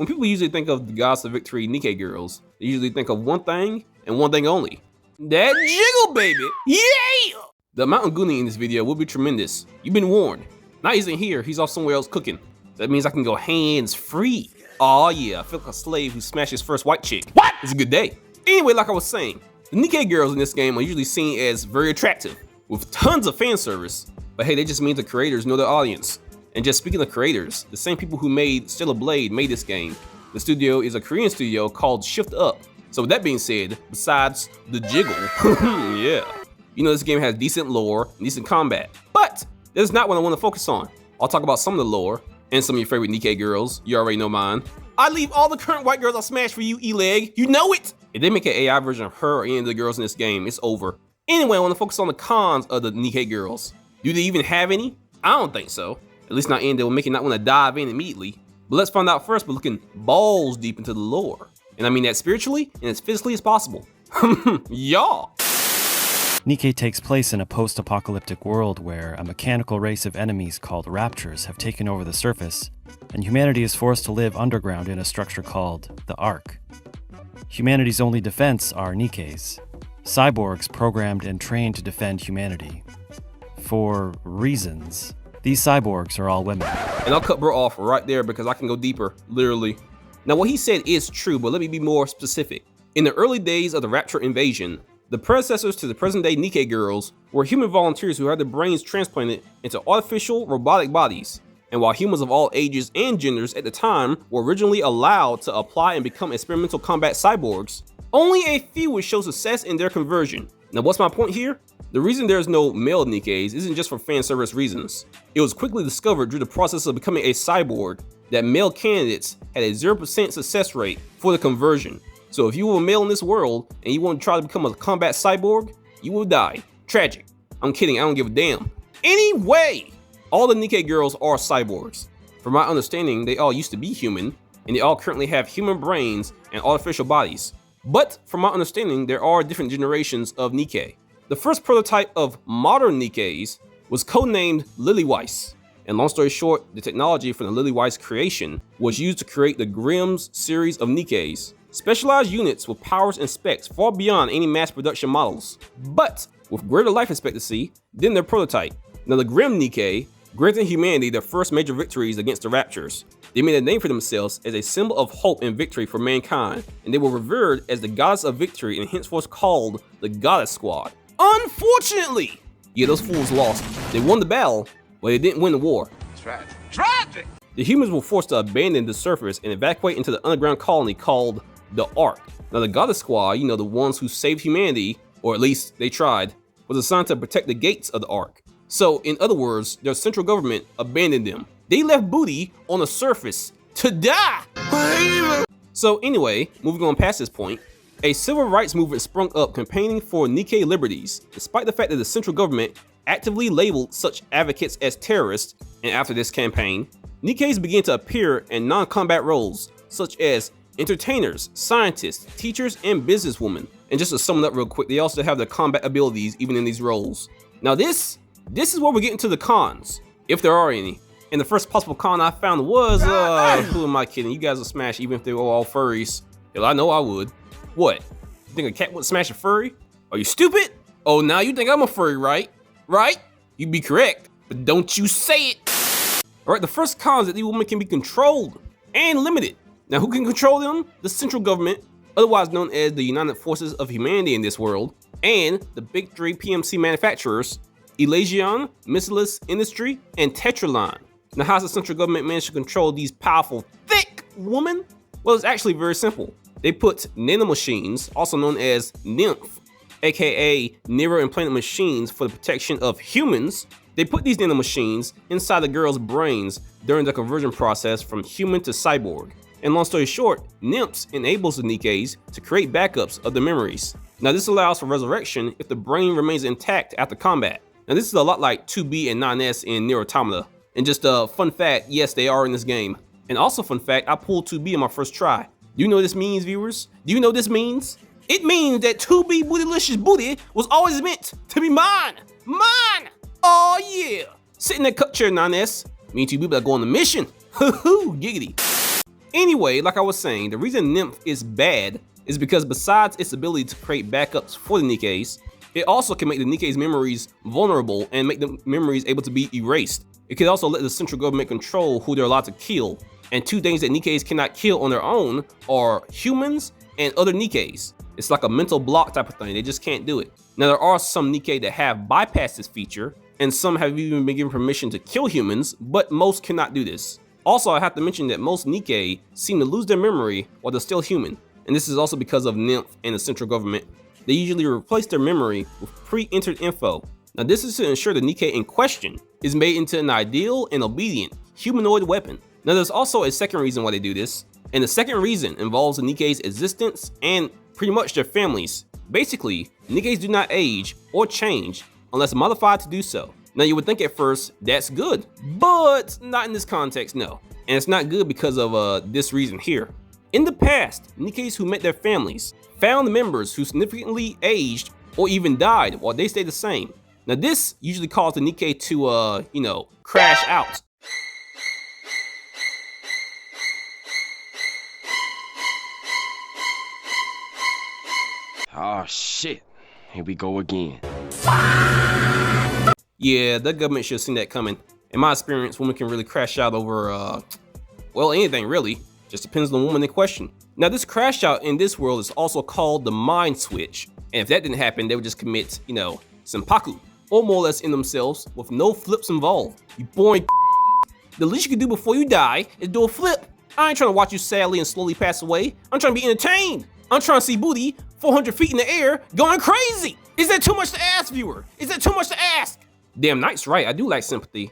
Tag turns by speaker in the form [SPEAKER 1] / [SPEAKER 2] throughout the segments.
[SPEAKER 1] When people usually think of the goddess of victory Nikke girls, they usually think of one thing and one thing only. That jiggle, baby! Yeah! The amount of gooning in this video will be tremendous. You've been warned. Now he's in here, he's off somewhere else cooking. That means I can go hands free. Aw yeah, I feel like a slave who smashed his first white chick. What? It's a good day. Anyway, like I was saying, the Nikke girls in this game are usually seen as very attractive, with tons of fan service. But hey, that just means the creators know their audience. And just speaking of creators, the same people who made Stellar Blade made this game. The studio is a Korean studio called Shift Up. So with that being said, besides the jiggle, yeah, you know this game has decent lore and decent combat. But that's not what I want to focus on. I'll talk about some of the lore and some of your favorite Nikke girls. You already know mine. I leave all the current white girls I smash for you, Elig. You know it! If they make an AI version of her or any of the girls in this game, it's over. Anyway, I want to focus on the cons of the Nikke girls. Do they even have any? I don't think so. At least not any that will make you not want to dive in immediately. But let's find out first by looking balls deep into the lore. And I mean that spiritually and as physically as possible. Y'all!
[SPEAKER 2] Nikke takes place in a post-apocalyptic world where a mechanical race of enemies called raptors have taken over the surface, and humanity is forced to live underground in a structure called the Ark. Humanity's only defense are Nikkes, cyborgs programmed and trained to defend humanity. For reasons. These cyborgs are all women.
[SPEAKER 1] And I'll cut bro off right there because I can go deeper, literally. Now what he said is true, but let me be more specific. In the early days of the Rapture invasion, the predecessors to the present-day Nikke girls were human volunteers who had their brains transplanted into artificial robotic bodies. And while humans of all ages and genders at the time were originally allowed to apply and become experimental combat cyborgs, only a few would show success in their conversion. Now what's my point here? The reason there's no male Nikkes isn't just for fan service reasons. It was quickly discovered through the process of becoming a cyborg that male candidates had a 0% success rate for the conversion. So if you were a male in this world and you want to try to become a combat cyborg, you will die. Tragic. I'm kidding, I don't give a damn. Anyway, all the Nikke girls are cyborgs. From my understanding, they all used to be human, and they all currently have human brains and artificial bodies. But from my understanding, there are different generations of Nikke. The first prototype of modern Nikkes was codenamed Lillyweiss. And long story short, the technology from the Lillyweiss creation was used to create the Grimm's series of Nikkes, specialized units with powers and specs far beyond any mass production models, but with greater life expectancy than their prototype. Now the Grimm Nikke granted humanity their first major victories against the Raptures. They made a name for themselves as a symbol of hope and victory for mankind, and they were revered as the goddess of victory and henceforth called the Goddess Squad. Unfortunately, yeah, those fools lost. They won the battle, but they didn't win the war.
[SPEAKER 3] Tragic. Tragic!
[SPEAKER 1] The humans were forced to abandon the surface and evacuate into the underground colony called the Ark. Now the Goddess Squad, you know, the ones who saved humanity, or at least they tried, was assigned to protect the gates of the Ark. So in other words, their central government abandoned them. They left booty on the surface to die. So anyway, moving on past this point, a civil rights movement sprung up campaigning for Nikke liberties, despite the fact that the central government actively labeled such advocates as terrorists. And after this campaign, Nikkes began to appear in non-combat roles, such as entertainers, scientists, teachers, and businesswomen. And just to sum it up real quick, they also have their combat abilities even in these roles. Now this is where we're getting to the cons, if there are any. And the first possible con I found was, who am I kidding? You guys will smash even if they were all furries. Hell, I know I would. What? You think a cat would smash a furry? Are you stupid? Oh, now you think I'm a furry, right? Right? You'd be correct, but don't you say it. All right, the first con is that these women can be controlled and limited. Now, who can control them? The central government, otherwise known as the United Forces of Humanity in this world, and the big three PMC manufacturers, Elysian, Missilis Industry, and Tetraline. Now, how's the central government managed to control these powerful, thick women? Well, it's actually very simple. They put nanomachines, also known as NIMPH, aka neuroimplanted machines for the protection of humans. They put these nanomachines inside the girls' brains during the conversion process from human to cyborg. And long story short, NIMPH enables the Nikkes to create backups of the memories. Now this allows for resurrection if the brain remains intact after combat. Now this is a lot like 2B and 9S in Nier Automata. And just a fun fact, yes, they are in this game. And also fun fact, I pulled 2B on my first try. Do you know what this means, viewers? Do you know what this means? It means that 2B Bootylicious Booty was always meant to be mine. Mine! Oh yeah! Sit in that cup chair, 9S. Me and 2B better go on the mission. Hoo-hoo, giggity. Anyway, like I was saying, the reason Nymph is bad is because besides its ability to create backups for the Nikkes, it also can make the Nikkes' memories vulnerable and make the memories able to be erased. It can also let the central government control who they're allowed to kill. And two things that Nikkes cannot kill on their own are humans and other Nikkes. It's like a mental block type of thing, they just can't do it. Now there are some Nikke that have bypassed this feature, and some have even been given permission to kill humans, but most cannot do this. Also, I have to mention that most Nikke seem to lose their memory while they're still human, and this is also because of Nymph and the central government. They usually replace their memory with pre-entered info. Now this is to ensure the Nikke in question is made into an ideal and obedient humanoid weapon. Now there's also a second reason why they do this, and the second reason involves the Nikke's existence and pretty much their families. Basically, Nikkes do not age or change unless modified to do so. Now you would think at first that's good, but not in this context, no. And it's not good because of this reason here. In the past, Nikkes who met their families found members who significantly aged or even died while they stayed the same. Now this usually caused the Nikke to, crash out.
[SPEAKER 3] Oh shit, here we go again.
[SPEAKER 1] Yeah, the government should have seen that coming. In my experience, women can really crash out over, well, anything really. Just depends on the woman in question. Now this crash out in this world is also called the mind switch. And if that didn't happen, they would just commit, senpaku, or more or less in themselves with no flips involved. You boring. The least you can do before you die is do a flip. I ain't trying to watch you sadly and slowly pass away. I'm trying to be entertained. I'm trying to see booty 400 feet in the air going crazy. Is that too much to ask, viewer? Is that too much to ask? Damn, Knight's right, I do like sympathy.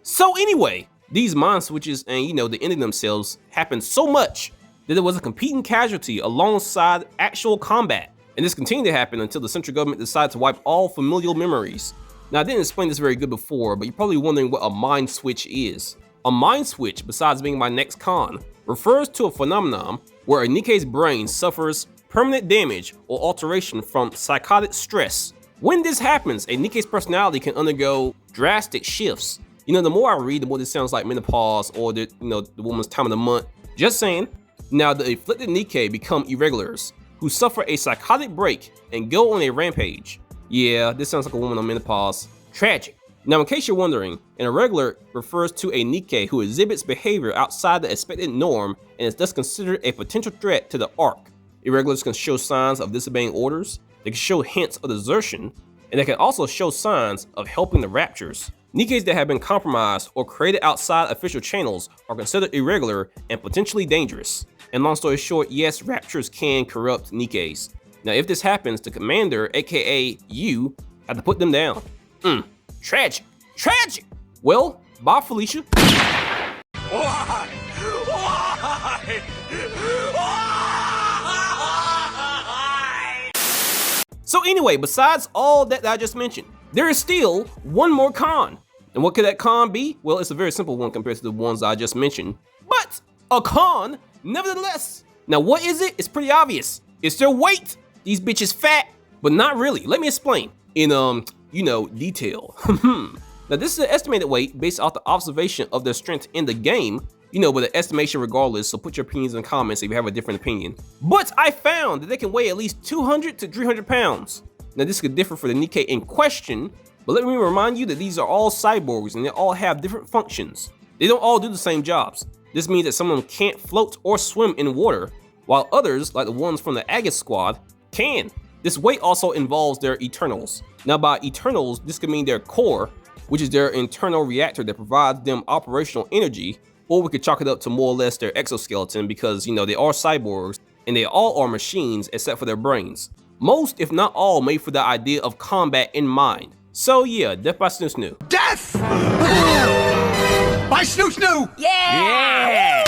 [SPEAKER 1] So anyway, these mind switches and the ending themselves happened so much that there was a competing casualty alongside actual combat. And this continued to happen until the central government decided to wipe all familial memories. Now I didn't explain this very good before, but you're probably wondering what a mind switch is. A mind switch, besides being my next con, refers to a phenomenon where a Nikke's brain suffers permanent damage or alteration from psychotic stress. When this happens, a Nikke's personality can undergo drastic shifts. The more I read, the more this sounds like menopause or the woman's time of the month. Just saying. Now the afflicted Nikke become irregulars, who suffer a psychotic break and go on a rampage. Yeah, this sounds like a woman on menopause. Tragic. Now in case you're wondering, an irregular refers to a Nikke who exhibits behavior outside the expected norm and is thus considered a potential threat to the Ark. Irregulars can show signs of disobeying orders, they can show hints of desertion, and they can also show signs of helping the Raptures. Nikkes that have been compromised or created outside official channels are considered irregular and potentially dangerous. And long story short, yes, Raptures can corrupt Nikkes. Now if this happens, the commander, aka you, have to put them down. Tragic. Tragic! Well, bye Felicia.
[SPEAKER 4] Why?
[SPEAKER 1] So anyway, besides all that I just mentioned, there is still one more con. And what could that con be? Well, it's a very simple one compared to the ones I just mentioned, but a con nevertheless. Now what is it? It's pretty obvious. It's their weight. These bitches fat, but not really. Let me explain in detail. Now this is an estimated weight based off the observation of their strength in the game, but an estimation regardless, so put your opinions in the comments if you have a different opinion. But I found that they can weigh at least 200 to 300 pounds. Now this could differ for the Nikke in question, but let me remind you that these are all cyborgs and they all have different functions. They don't all do the same jobs. This means that some of them can't float or swim in water, while others, like the ones from the Aegis squad, can. This weight also involves their Eternals. Now by Eternals, this could mean their core, which is their internal reactor that provides them operational energy, or we could chalk it up to more or less their exoskeleton because, they are cyborgs and they all are machines except for their brains. Most, if not all, made for the idea of combat in mind. So yeah, death by Snoo Snoo.
[SPEAKER 4] Death! By Snoo Snoo!
[SPEAKER 1] Yeah!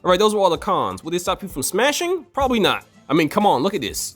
[SPEAKER 1] Alright, those were all the cons. Will they stop you from smashing? Probably not. I mean, come on, look at this.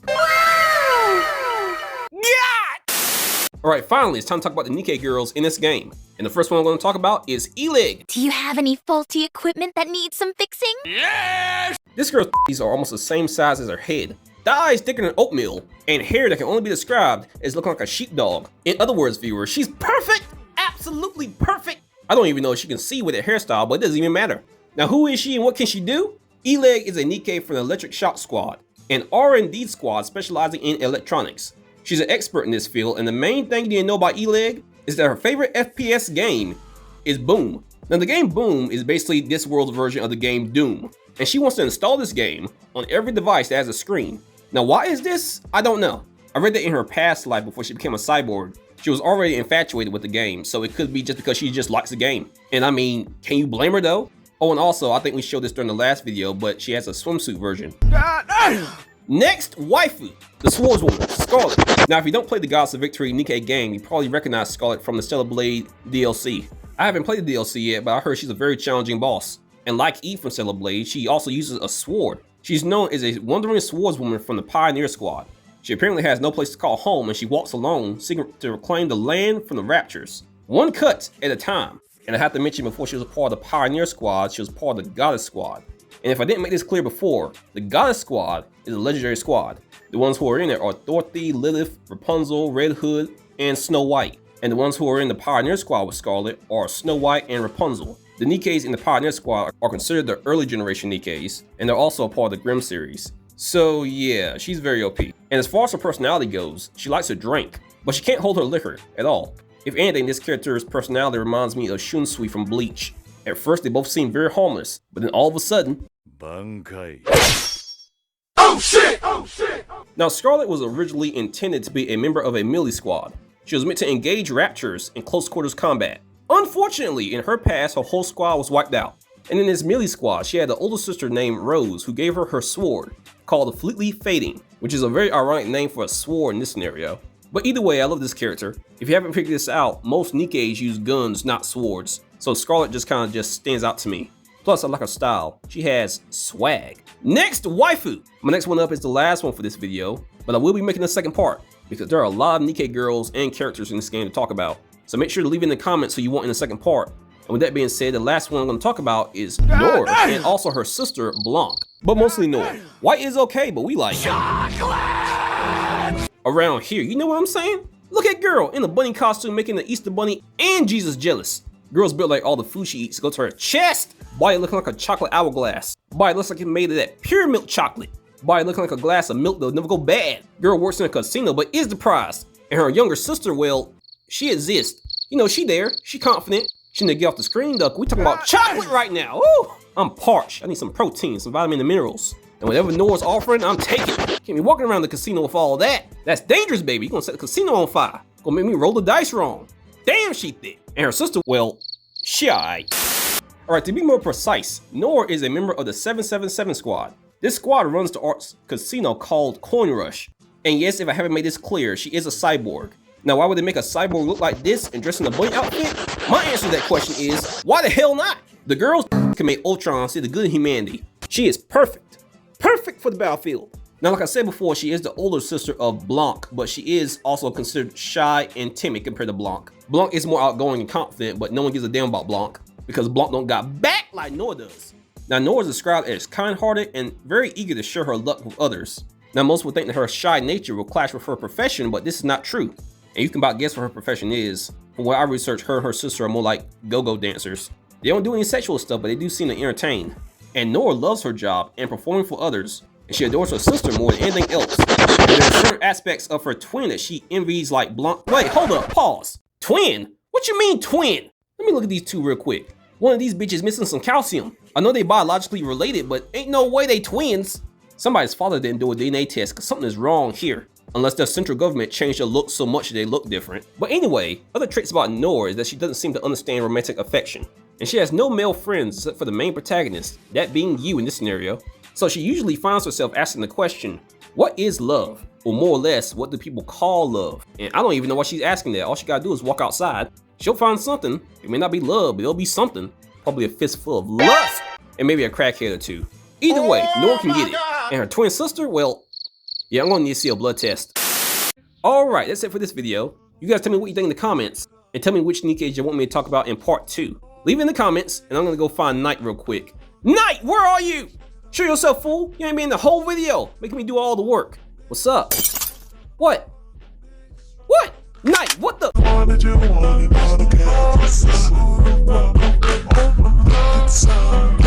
[SPEAKER 1] Alright, finally, it's time to talk about the Nikke girls in this game. And the first one I'm going to talk about is Elig.
[SPEAKER 5] Do you have any faulty equipment that needs some fixing?
[SPEAKER 4] Yes!
[SPEAKER 1] This girl's are almost the same size as her head. The eyes thicker than oatmeal, and hair that can only be described as looking like a sheepdog. In other words, viewers, she's perfect! Absolutely perfect! I don't even know if she can see with her hairstyle, but it doesn't even matter. Now who is she and what can she do? Elig is a Nikke from the Electric Shock Squad, an R&D squad specializing in electronics. She's an expert in this field, and the main thing you need to know about Elig is that her favorite FPS game is Boom. Now the game Boom is basically this world's version of the game Doom, and she wants to install this game on every device that has a screen. Now why is this? I don't know. I read that in her past life before she became a cyborg, she was already infatuated with the game, so it could be just because she just likes the game. And I mean, can you blame her though? Oh, and also, I think we showed this during the last video, but she has a swimsuit version. Next, Waifu, the swordswoman, Scarlet. Now, if you don't play the Goddess of Victory Nikke game, you probably recognize Scarlet from the Stellar Blade DLC. I haven't played the DLC yet, but I heard she's a very challenging boss. And like Eve from Stellar Blade, she also uses a sword. She's known as a wandering swordswoman from the Pioneer Squad. She apparently has no place to call home, and she walks alone, seeking to reclaim the land from the Raptures, one cut at a time. And I have to mention, before she was a part of the Pioneer Squad, she was part of the Goddess Squad. And if I didn't make this clear before, the Goddess Squad is a legendary squad. The ones who are in there are Dorothy, Lilith, Rapunzel, Red Hood, and Snow White. And the ones who are in the Pioneer Squad with Scarlet are Snow White and Rapunzel. The Nikkes in the Pioneer Squad are considered the early generation Nikkes, and they're also a part of the Grimm series. So yeah, she's very OP. And as far as her personality goes, she likes to drink, but she can't hold her liquor at all. If anything, this character's personality reminds me of Shunsui from Bleach. At first, they both seem very harmless, but then all of a sudden...
[SPEAKER 4] Bankai.
[SPEAKER 1] Oh shit! Oh shit! Now, Scarlet was originally intended to be a member of a melee squad. She was meant to engage Raptures in close quarters combat. Unfortunately, in her past, her whole squad was wiped out. And in this melee squad, she had an older sister named Rose, who gave her her sword, called the Fleetly Fading, which is a very ironic name for a sword in this scenario. But either way, I love this character. If you haven't figured this out, most Nikkes use guns, not swords. So Scarlet just kind of stands out to me. Plus, I like her style. She has swag. Next, Waifu. My next one up is the last one for this video, but I will be making a second part because there are a lot of Nikke girls and characters in this game to talk about. So make sure to leave in the comments who you want in the second part. And with that being said, the last one I'm going to talk about is Noor and also her sister Blanc. But mostly Noor. White is okay, but we like chocolate around here. You know what I'm saying? Look at girl in a bunny costume making the Easter bunny and Jesus jealous. Girl's built like all the food she eats go to her chest. Body looking like a chocolate hourglass. Body looks like it's made of that pure milk chocolate. Body looking like a glass of milk that'll never go bad. Girl works in a casino but is deprived. And her younger sister, well, she exists. You know, she there, she confident. She need to get off the screen though. We talking about chocolate right now. Ooh, I'm parched. I need some protein, some vitamin and minerals. And whatever Noor's offering, I'm taking. Can't be walking around the casino with all that. That's dangerous, baby. You're gonna set the casino on fire. Gonna make me roll the dice wrong. Damn, she thick. And her sister, well, she alright. Alright, to be more precise, Noor is a member of the 777 squad. This squad runs the arts casino called Coin Rush. And yes, if I haven't made this clear, she is a cyborg. Now, why would they make a cyborg look like this and dress in a bunny outfit? My answer to that question is, why the hell not? The girls can make Ultron see the good in humanity. She is perfect. Perfect for the battlefield. Now, like I said before, she is the older sister of Blanc, but she is also considered shy and timid compared to Blanc. Blanc is more outgoing and confident, but no one gives a damn about Blanc because Blanc don't got back like Noor does. Now, Noor is described as kind-hearted and very eager to share her luck with others. Now, most would think that her shy nature will clash with her profession, but this is not true. And you can about guess what her profession is. From what I researched, her and her sister are more like go-go dancers. They don't do any sexual stuff, but they do seem to entertain. And Noor loves her job and performing for others, and she adores her sister more than anything else. And there are certain aspects of her twin that she envies like Blanc. Wait, hold up, pause. Twin? What you mean twin? Let me look at these two real quick. One of these bitches missing some calcium. I know they biologically related, but ain't no way they twins. Somebody's father didn't do a DNA test because something is wrong here. Unless their central government changed their look so much that they look different. But anyway, other traits about Noor is that she doesn't seem to understand romantic affection. And she has no male friends except for the main protagonist, that being you in this scenario. So she usually finds herself asking the question, what is love? Or more or less, what do people call love? And I don't even know why she's asking that. All she gotta do is walk outside. She'll find something. It may not be love, but it'll be something. Probably a fistful of lust. And maybe a crackhead or two. Either way, Noor can get it. And her twin sister, well, yeah, I'm gonna need to see a blood test. Alright, that's it for this video. You guys tell me what you think in the comments, and tell me which Nikkes you want me to talk about in part 2. Leave it in the comments, and I'm gonna go find Knight real quick. Knight, where are you? Show yourself, fool. You ain't been in the whole video, making me do all the work. What's up? What? What? Knight, what the?
[SPEAKER 6] Godson.